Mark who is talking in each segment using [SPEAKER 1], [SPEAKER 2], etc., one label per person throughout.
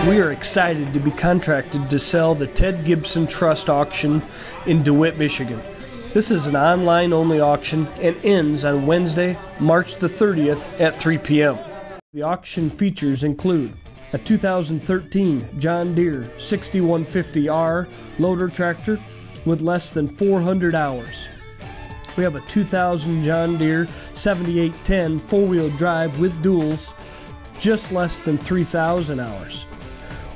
[SPEAKER 1] We are excited to be contracted to sell the Ted Gibson Trust auction in DeWitt, Michigan. This is an online-only auction and ends on Wednesday, March the 30th at 3 p.m. The auction features include a 2013 John Deere 6150R loader tractor with less than 400 hours. We have a 2000 John Deere 7810 four-wheel drive with duals, just less than 3,000 hours.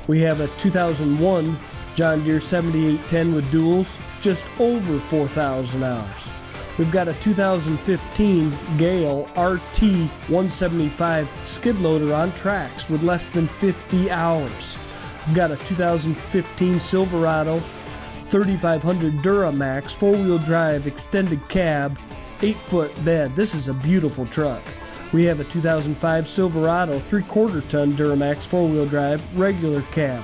[SPEAKER 1] We have a 2001 John Deere 7810 with duals, just over 4,000 hours. We've got a 2015 Gale RT 175 skid loader on tracks with less than 50 hours. We've got a 2015 Silverado 3500 Duramax four-wheel drive extended cab 8-foot bed. This is a beautiful truck. We have a 2005 Silverado 3/4 ton Duramax four-wheel drive regular cab.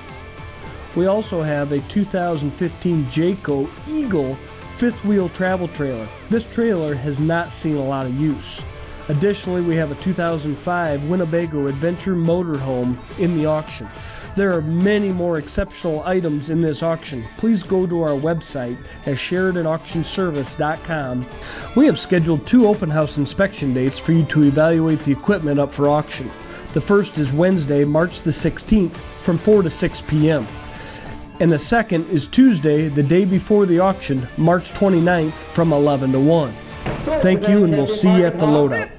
[SPEAKER 1] We also have a 2015 Jayco Eagle fifth wheel travel trailer. This trailer has not seen a lot of use. Additionally, we have a 2005 Winnebago Adventure motorhome in the auction. There are many more exceptional items in this auction. Please go to our website at SheridanAuctionService.com. We have scheduled 2 open house inspection dates for you to evaluate the equipment up for auction. The first is Wednesday, March the 16th from 4 to 6 p.m. And the second is Tuesday, the day before the auction, March 29th from 11 to 1. Thank you, and we'll see you at the loadout.